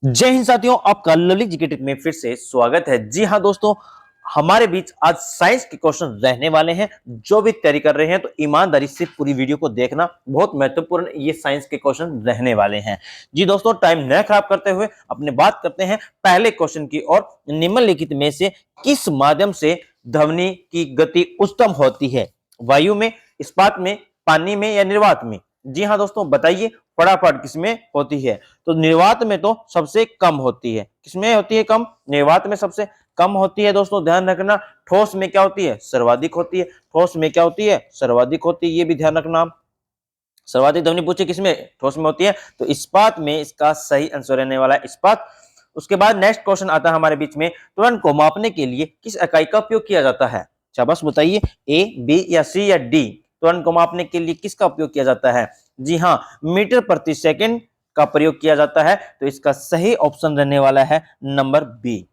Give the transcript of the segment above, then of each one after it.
जय हिंद साथियों, आपका लवली जीके टेक में फिर से स्वागत है। जी हाँ दोस्तों, हमारे बीच आज साइंस के क्वेश्चन रहने वाले हैं। जो भी तैयारी कर रहे हैं तो ईमानदारी से पूरी वीडियो को देखना, बहुत महत्वपूर्ण ये साइंस के क्वेश्चन रहने वाले हैं। जी दोस्तों, टाइम न खराब करते हुए अपने बात करते हैं पहले क्वेश्चन की और। निम्नलिखित में से किस माध्यम से ध्वनि की गति उच्चतम होती है? वायु में, इस्पात में, पानी में या निर्वात में? जी हाँ दोस्तों, बताइए फटाफट किसमें होती है? तो निर्वात में तो सबसे कम होती है। किसमें होती है कम? निर्वात में सबसे कम होती है दोस्तों, ध्यान रखना। ठोस में क्या होती है? सर्वाधिक होती है। ठोस में क्या होती है? सर्वाधिक होती है, ये भी ध्यान रखना। सर्वाधिक ध्वनि पूछे किसमें? ठोस में होती है। तो इस्पात में इसका सही आंसर रहने वाला है इस्पात। उसके बाद नेक्स्ट क्वेश्चन आता है हमारे बीच में, त्वरण को मापने के लिए किस इकाई का उपयोग किया जाता है? शाबाश, बताइए ए, बी या सी या डी। त्वरण को मापने के लिए किसका उपयोग किया जाता है? जी हाँ, मीटर प्रति सेकंड का प्रयोग किया जाता है। तो इसका सही ऑप्शन रहने वाला है नंबर बी।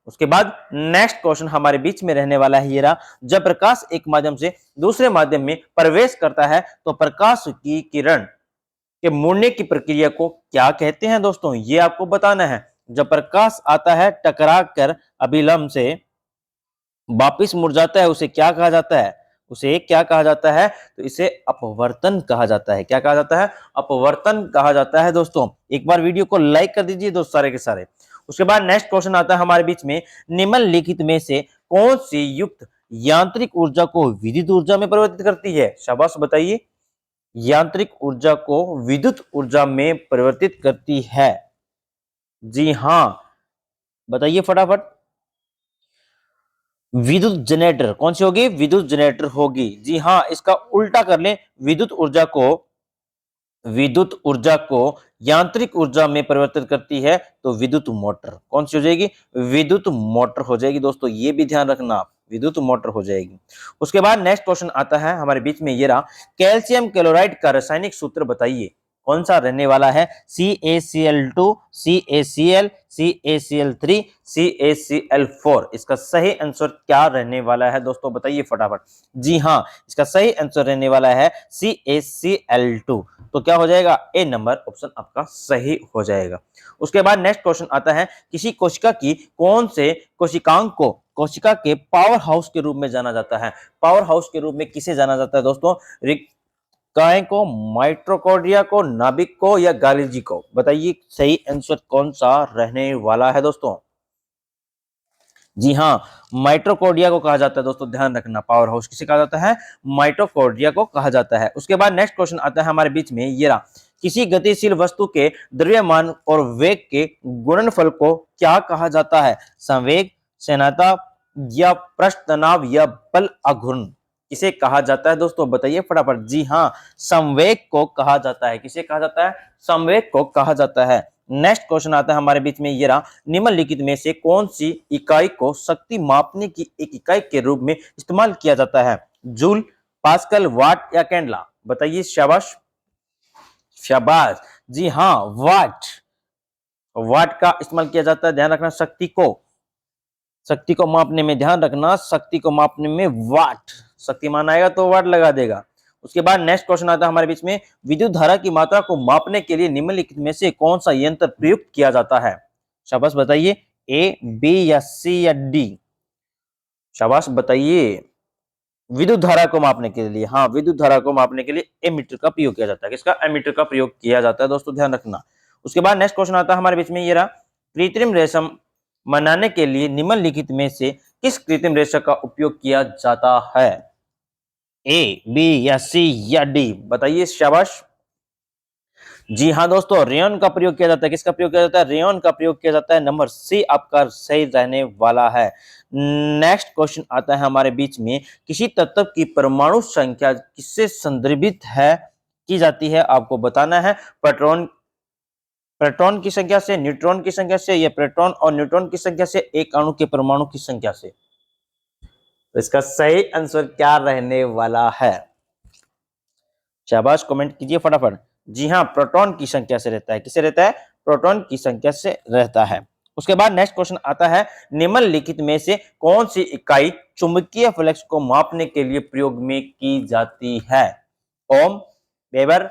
उसके बाद नेक्स्ट क्वेश्चन हमारे बीच में रहने वाला है ये रहा, जब प्रकाश एक माध्यम से दूसरे माध्यम में प्रवेश करता है तो प्रकाश की किरण के मुड़ने की प्रक्रिया को क्या कहते हैं दोस्तों? ये आपको बताना है। जब प्रकाश आता है टकरा कर अभिलंब से वापिस मुड़ जाता है, उसे क्या कहा जाता है? उसे क्या कहा जाता है? तो इसे अपवर्तन कहा जाता है। क्या कहा जाता है? अपवर्तन कहा जाता है दोस्तों। एक बार वीडियो को लाइक कर दीजिए दोस्त सारे के सारे। उसके बाद नेक्स्ट क्वेश्चन आता है हमारे बीच में, निम्नलिखित में से कौन सी युक्त यांत्रिक ऊर्जा को विद्युत ऊर्जा में परिवर्तित करती है? शाबाश, बताइए। यांत्रिक ऊर्जा को विद्युत ऊर्जा में परिवर्तित करती है। जी हां, बताइए फटाफट। विद्युत जनरेटर कौन सी होगी? विद्युत जनरेटर होगी। जी हाँ, इसका उल्टा कर लें, विद्युत ऊर्जा को यांत्रिक ऊर्जा में परिवर्तित करती है तो विद्युत मोटर कौन सी हो जाएगी? विद्युत मोटर हो जाएगी दोस्तों, ये भी ध्यान रखना आप, विद्युत मोटर हो जाएगी। उसके बाद नेक्स्ट क्वेश्चन आता है हमारे बीच में ये रहा, कैल्शियम क्लोराइड का रासायनिक सूत्र बताइए। कौन सा रहने वाला है? CaCl2, CaCl, CaCl3, CaCl4। इसका सही आंसर क्या रहने वाला है दोस्तों? बताइए फटाफट। जी हाँ, इसका सही आंसर रहने वाला है CaCl2। तो क्या हो जाएगा? ए नंबर ऑप्शन आपका सही हो जाएगा। उसके बाद नेक्स्ट क्वेश्चन आता है, किसी कोशिका की कौन से कोशिकांग को कोशिका के पावर हाउस के रूप में जाना जाता है? पावर हाउस के रूप में किसे जाना जाता है दोस्तों? काय को, माइटोकॉन्ड्रिया को, नाभिक को या गाल्गी को? बताइए सही आंसर कौन सा रहने वाला है दोस्तों? जी हाँ, माइटोकॉन्ड्रिया को कहा जाता है दोस्तों, ध्यान रखना। पावर हाउस किसे कहा जाता है? माइटोकॉन्ड्रिया को कहा जाता है। उसके बाद नेक्स्ट क्वेश्चन आता है हमारे बीच में ये रहा, किसी गतिशील वस्तु के द्रव्यमान और वेग के गुणनफल को क्या कहा जाता है? संवेग, स्निग्धता या पृष्ठ तनाव या बल आघूर्ण? किसे कहा जाता है दोस्तों? बताइए फटाफट। जी हाँ, संवेग को कहा जाता है। किसे कहा जाता है? संवेग को कहा जाता है। नेक्स्ट क्वेश्चन आता है हमारे बीच में ये रहा, निम्नलिखित में से कौन सी इकाई को शक्ति मापने की एक इकाई के रूप में इस्तेमाल किया जाता है? जूल, पास्कल, वाट या कैंडला? बताइए। शाबाश, शाबाश। जी हाँ, वाट। वाट का इस्तेमाल किया जाता है। ध्यान रखना, शक्ति को मापने में ध्यान रखना, शक्ति को मापने में वाट, शक्तिमान आएगा तो वाट लगा देगा। उसके बाद नेक्स्ट क्वेश्चन आता है हमारे बीच में, विद्युत धारा की मात्रा को मापने के लिए निम्नलिखित में से कौन सा यंत्र प्रयुक्त किया जाता है? शाबाश, बताइए। ए, बी या सी या डी? शाबाश, बताइए। विद्युत धारा को मापने के लिए, हाँ, विद्युत धारा को मापने के लिए एमीटर का प्रयोग किया जाता है। किसका? एमीटर का प्रयोग किया जाता है दोस्तों, ध्यान रखना। उसके बाद नेक्स्ट क्वेश्चन आता है हमारे बीच में ये रहा, कृत्रिम रेशम बनाने के लिए निम्नलिखित में से किस कृत्रिम रेशम का उपयोग किया जाता है? ए, बी या सी या डी? बताइए। शाबाश। जी हाँ दोस्तों, रेयन का प्रयोग किया जाता है। किसका प्रयोग किया जाता है? रेयन का प्रयोग किया जाता है। नंबर सी आपका सही रहने वाला है। नेक्स्ट क्वेश्चन आता है हमारे बीच में, किसी तत्व की परमाणु संख्या किससे संदर्भित है की जाती है? आपको बताना है। प्रोटॉन की संख्या से, न्यूट्रॉन की संख्या से या प्रोटॉन और न्यूट्रॉन की संख्या से, एक अणु के परमाणु की संख्या से? तो इसका सही आंसर क्या रहने वाला है? शाबाश, कमेंट कीजिए फटाफट। जी हाँ, प्रोटॉन की संख्या से रहता है। किससे रहता है? प्रोटॉन की संख्या से रहता है। उसके बाद नेक्स्ट क्वेश्चन आता है, निम्नलिखित में से कौन सी इकाई चुंबकीय फ्लक्स को मापने के लिए प्रयोग में की जाती है? ओम, वेबर,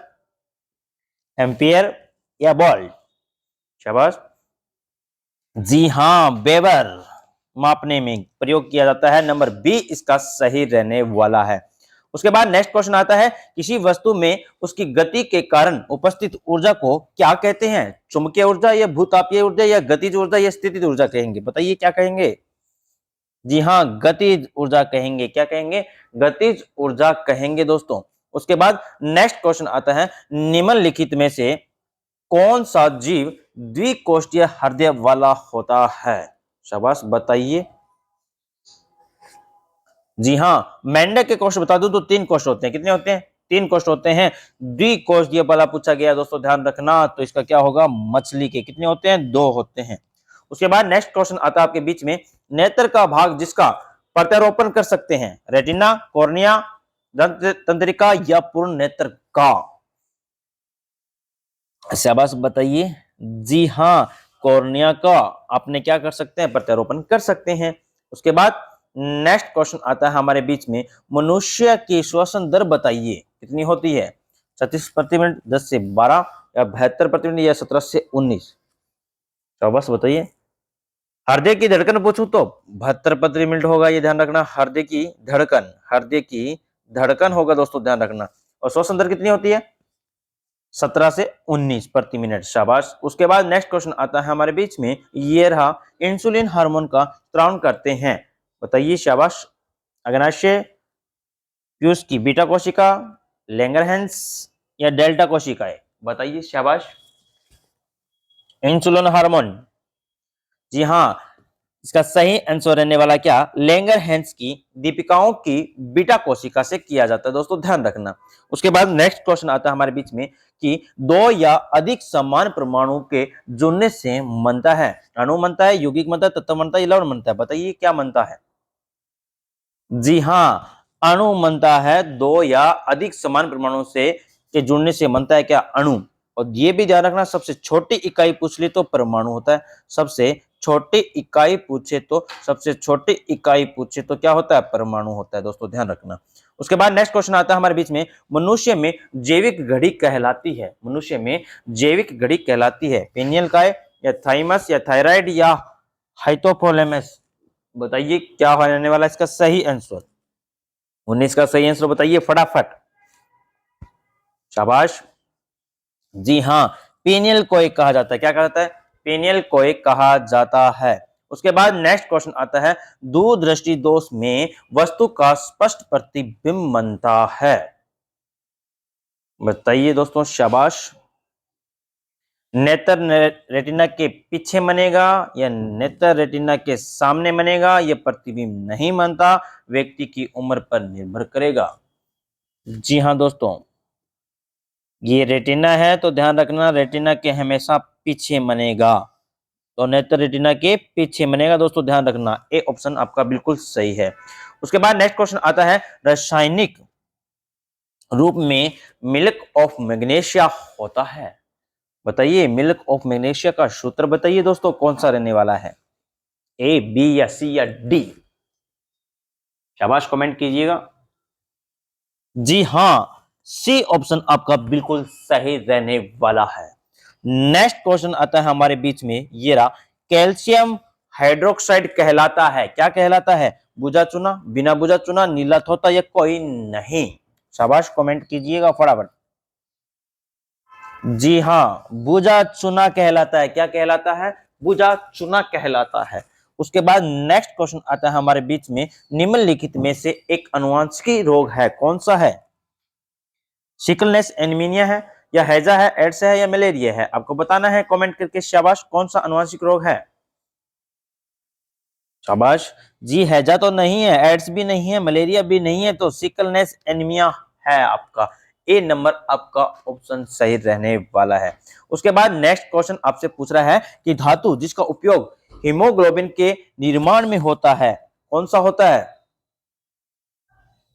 एम्पियर या वोल्ट? शाबाश। जी हाँ, वेबर मापने में प्रयोग किया जाता है। नंबर बी इसका सही रहने वाला है। उसके बाद नेक्स्ट क्वेश्चन आता है, किसी वस्तु में उसकी गति के कारण उपस्थित ऊर्जा को क्या कहते हैं? चुंबकीय ऊर्जा या भूतापीय ऊर्जा या गतिज ऊर्जा या स्थितिज ऊर्जा कहेंगे? बताइए क्या कहेंगे? जी हाँ, गतिज ऊर्जा कहेंगे। क्या कहेंगे? गतिज ऊर्जा कहेंगे दोस्तों। उसके बाद नेक्स्ट क्वेश्चन आता है, निम्नलिखित में से कौन सा जीव द्विकोष्ठीय हृदय वाला होता है? शाबाश बताइए। जी हाँ, मेंढक के कोष्ठ बता दूं तो 3 कोष्ठ होते हैं। कितने होते हैं? 3 कोष्ठ होते हैं। द्विकोष्ठीय वाला पूछा गया दोस्तों, ध्यान रखना। तो इसका क्या होगा? मछली के कितने होते हैं? 2 होते हैं। उसके बाद नेक्स्ट क्वेश्चन आता है आपके बीच में, नेत्र का भाग जिसका प्रत्यारोपण कर सकते हैं, रेटिना, कॉर्निया, तंत्रिका या पूर्ण नेत्र का? शाबाश बताइए। जी हाँ, कॉर्निया का आपने क्या कर सकते हैं? प्रत्यारोपण कर सकते हैं। उसके बाद नेक्स्ट क्वेश्चन आता है हमारे बीच में, मनुष्य की श्वसन दर बताइए कितनी होती है? 36 प्रति मिनट, 10 से 12 या 72 प्रति मिनट या 17 से 19? शाबाश बताइए। हृदय की धड़कन पूछूं तो 72 प्रति मिनट होगा, ये ध्यान रखना। हृदय की धड़कन होगा दोस्तों, ध्यान रखना। और श्वसन दर कितनी होती है? 17 से 19 प्रति मिनट। शाबाश। उसके बाद नेक्स्ट क्वेश्चन आता है हमारे बीच में, ये रहा, इंसुलिन हार्मोन का स्त्राव करते हैं, बताइए। शाबाश। अग्नाशय, प्यूस की बीटा कोशिका, लैंगरहैंस या डेल्टा कोशिकाएं? बताइए। शाबाश। इंसुलिन हार्मोन, जी हाँ, इसका सही आंसर रहने वाला क्या? लैंगरहैंस की दीपिकाओं की बीटा कोशिका से किया जाता है दोस्तों, ध्यान रखना। उसके बाद नेक्स्ट क्वेश्चन आता है हमारे बीच में कि 2 या अधिक समान परमाणु के जुड़ने से बनता है, अणु बनता है, यौगिक बनता है, तत्व बनता है, लवण बनता है? बताइए क्या बनता है? जी हाँ, अणु बनता है। 2 या अधिक समान परमाणु से के जुड़ने से बनता है क्या? अणु। और ये भी ध्यान रखना, सबसे छोटी इकाई पूछ ली तो परमाणु होता है। सबसे छोटी इकाई पूछे तो क्या होता है? परमाणु होता है दोस्तों, ध्यान रखना। उसके बाद नेक्स्ट क्वेश्चन आता है हमारे बीच में, मनुष्य में जैविक घड़ी कहलाती है, पिनियल काय या थाइमस या थायराइड या हाइपोथैलेमस? बताइए क्या होने वाला इसका सही आंसर? 19 का सही आंसर बताइए फटाफट। शाबाश। जी हाँ, पेनियल कोय कहा जाता है। क्या कहा जाता है? पेनियल कोय कहा जाता है। उसके बाद नेक्स्ट क्वेश्चन आता है, दूरदृष्टि दोष में वस्तु का स्पष्ट प्रतिबिंब बनता है, बताइए दोस्तों। शाबाश। नेत्र रेटिना के पीछे बनेगा या नेत्र रेटिना के सामने बनेगा, यह प्रतिबिंब नहीं बनता, व्यक्ति की उम्र पर निर्भर करेगा। जी हाँ दोस्तों, ये रेटिना है तो ध्यान रखना, रेटिना के हमेशा पीछे बनेगा। तो नेत्र रेटिना के पीछे बनेगा दोस्तों, ध्यान रखना। ए ऑप्शन आपका बिल्कुल सही है। उसके बाद नेक्स्ट क्वेश्चन आता है, रासायनिक रूप में मिल्क ऑफ मैग्नीशिया होता है, बताइए। मिल्क ऑफ मैग्नीशिया का सूत्र बताइए दोस्तों, कौन सा रहने वाला है? ए, बी या सी या डी? शाबाश, कमेंट कीजिएगा। जी हाँ, सी ऑप्शन आपका बिल्कुल सही रहने वाला है। नेक्स्ट क्वेश्चन आता है हमारे बीच में, ये रहा, कैल्शियम हाइड्रोक्साइड कहलाता है, क्या कहलाता है? बुझा चुना, बिना बुझा चुना, नीला थोथा या कोई नहीं? शाबाश, कमेंट कीजिएगा फटाफट। जी हाँ, बुझा चुना कहलाता है। क्या कहलाता है? बुझा चुना कहलाता है। उसके बाद नेक्स्ट क्वेश्चन आता है हमारे बीच में, निम्नलिखित में से एक अनुवांशिक रोग है, कौन सा है? सिकलनेस एनीमिया है या हैजा है, एड्स है या मलेरिया है? आपको बताना है कमेंट करके। शाबाश, कौन सा अनुवांशिक रोग है? शाबाश जी, हैजा तो नहीं है, एड्स भी नहीं है, मलेरिया भी नहीं है, तो सिकलनेस एनीमिया है आपका। ए नंबर आपका ऑप्शन सही रहने वाला है। उसके बाद नेक्स्ट क्वेश्चन आपसे पूछ रहा है कि धातु जिसका उपयोग हीमोग्लोबिन के निर्माण में होता है, कौन सा होता है?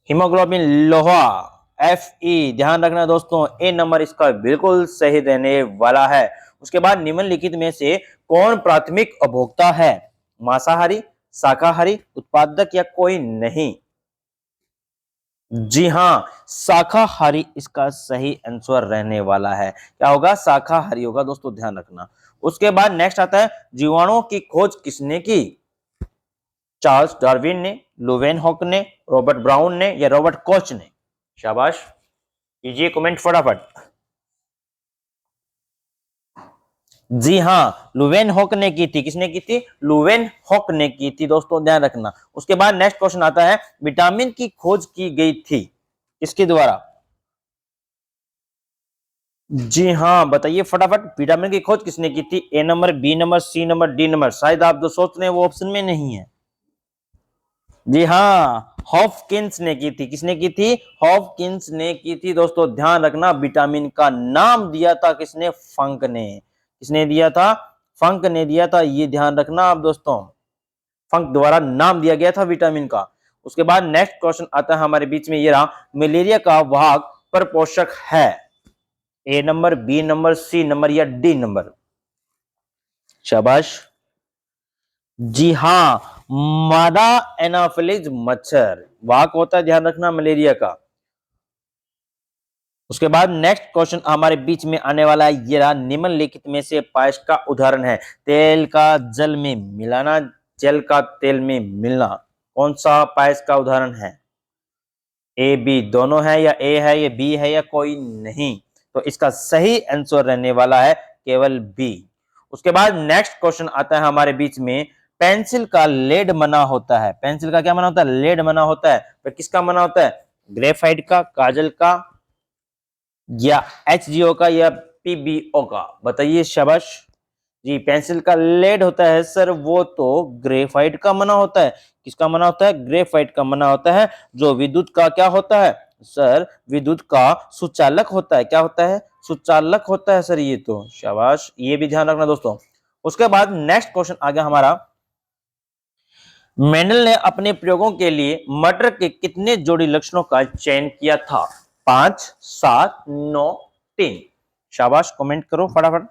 हीमोग्लोबिन, लोहा, Fe। ध्यान रखना दोस्तों, ए नंबर इसका बिल्कुल सही रहने वाला है। उसके बाद निम्नलिखित में से कौन प्राथमिक उपभोक्ता है? मांसाहारी, शाकाहारी, उत्पादक या कोई नहीं? जी हाँ, शाकाहारी इसका सही आंसर रहने वाला है। क्या होगा? शाकाहारी होगा दोस्तों, ध्यान रखना। उसके बाद नेक्स्ट आता है जीवाणुओं की खोज किसने की? चार्ल्स डार्विन ने, लुवेनहॉक ने, रॉबर्ट ब्राउन ने या रॉबर्ट कोच ने? शाबाश, कीजिए कमेंट फटाफट। जी हाँ, लुवेनहॉक ने की थी। किसने की थी? लुवेनहॉक ने की थी दोस्तों, ध्यान रखना। उसके बाद नेक्स्ट क्वेश्चन आता है विटामिन की खोज की गई थी किसके द्वारा? जी हाँ, बताइए फटाफट, विटामिन की खोज किसने की थी? A number, B number, C number, D number? शायद आप जो सोच रहे हैं वो ऑप्शन में नहीं है। जी हाँ, हॉपकिंस ने की थी। किसने की थी? हॉपकिंस ने की थी दोस्तों, ध्यान रखना। विटामिन का नाम दिया था किसने? फंक ने। किसने दिया था? फंक ने दिया था, ये ध्यान रखना आप दोस्तों। फंक द्वारा नाम दिया गया था विटामिन का। उसके बाद नेक्स्ट क्वेश्चन आता है हमारे बीच में, ये रहा, मलेरिया का वाहक परपोषक है? A number, B number, C number या डी नंबर? शाबाश, जी हाँ, मादा एनाफिलिज मच्छर वाहक होता है, ध्यान रखना, मलेरिया का। उसके बाद नेक्स्ट क्वेश्चन हमारे बीच में आने वाला है, ये रहा, निम्नलिखित में से पायस का उदाहरण है? तेल का जल में मिलाना, जल का तेल में मिलना, कौन सा पायस का उदाहरण है? ए बी दोनों है, या ए है या बी है या कोई नहीं? तो इसका सही आंसर रहने वाला है केवल बी। उसके बाद नेक्स्ट क्वेश्चन आता है हमारे बीच में, पेंसिल का लेड मना होता है? पेंसिल का क्या मना होता है? लेड मना होता है। पर किसका मना होता है? ग्रेफाइट का, काजल का या HGO का या PBO का? बताइए शाबाश। जी, पेंसिल का लेड होता है सर, वो तो ग्रेफाइट का मना होता है। किसका मना होता है? ग्रेफाइट का मना होता है, जो विद्युत का क्या होता है सर? विद्युत का सुचालक होता है। क्या होता है? सुचालक होता है सर, ये तो। शाबाश, ये भी ध्यान रखना दोस्तों। उसके बाद नेक्स्ट क्वेश्चन आ गया हमारा, मेंडल ने अपने प्रयोगों के लिए मटर के कितने जोड़ी लक्षणों का चयन किया था? 5, 7, 9, 3? शाबाश, कमेंट करो फटाफट।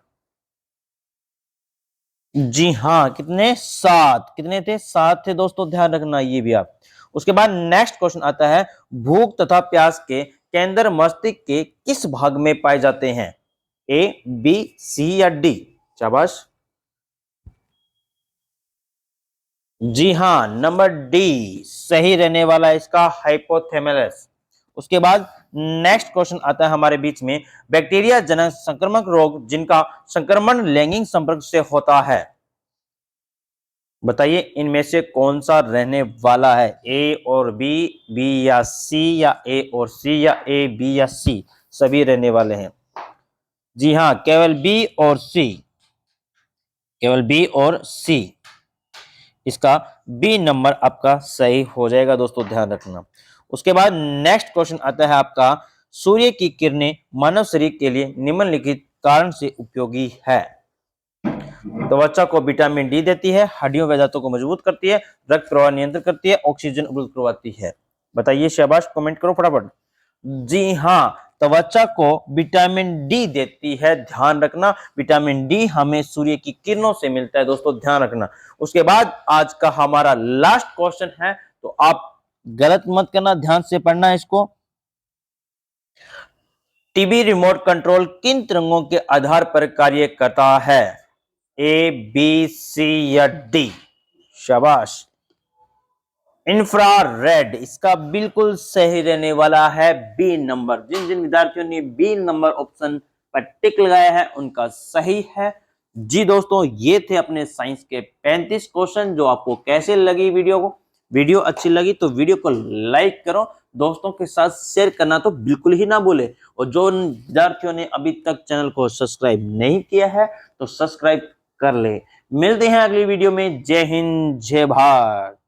जी हाँ, कितने? 7। कितने थे? 7 थे दोस्तों, ध्यान रखना ये भी आप। उसके बाद नेक्स्ट क्वेश्चन आता है, भूख तथा प्यास के केंद्र मस्तिष्क के किस भाग में पाए जाते हैं? ए, बी, सी या डी? शाबाश, जी हाँ, नंबर डी सही रहने वाला है इसका, हाइपोथैलेमस। उसके बाद नेक्स्ट क्वेश्चन आता है हमारे बीच में, बैक्टीरिया जनक संक्रामक रोग जिनका संक्रमण लैंगिक संपर्क से होता है? बताइए इनमें से कौन सा रहने वाला है? ए और बी, बी या सी, या ए और सी, या ए, बी या सी? सभी रहने वाले हैं। जी हाँ, केवल बी और सी, केवल बी और सी। इसका बी नंबर आपका सही हो जाएगा दोस्तों, ध्यान रखना। उसके बाद नेक्स्ट क्वेश्चन आता है आपका, सूर्य की किरणें मानव शरीर के लिए निम्नलिखित कारण से उपयोगी है? त्वचा को विटामिन डी देती है, हड्डियों के दांतों को मजबूत करती है, रक्त प्रवाह नियंत्रित करती है, ऑक्सीजन उपलब्ध करवाती है। बताइए शाबाश, कमेंट करो फटाफट। जी हाँ, त्वचा को विटामिन डी देती है, ध्यान रखना। विटामिन डी हमें सूर्य की किरणों से मिलता है दोस्तों, ध्यान रखना। उसके बाद आज का हमारा लास्ट क्वेश्चन है, तो आप गलत मत करना, ध्यान से पढ़ना है इसको। टीवी रिमोट कंट्रोल किन तरंगों के आधार पर कार्य करता है? ए, बी, सी या डी? शाबाश, इंफ्रारेड इसका बिल्कुल सही रहने वाला है, बी नंबर। जिन जिन विद्यार्थियों ने बी नंबर ऑप्शन पर टिक लगाया है उनका सही है। जी दोस्तों, ये थे अपने साइंस के 35 क्वेश्चन। जो आपको कैसे लगी वीडियो को? वीडियो अच्छी लगी तो वीडियो को लाइक करो, दोस्तों के साथ शेयर करना तो बिल्कुल ही ना भूले। और जो विद्यार्थियों ने अभी तक चैनल को सब्सक्राइब नहीं किया है तो सब्सक्राइब कर ले। मिलते हैं अगली वीडियो में। जय हिंद, जय भारत।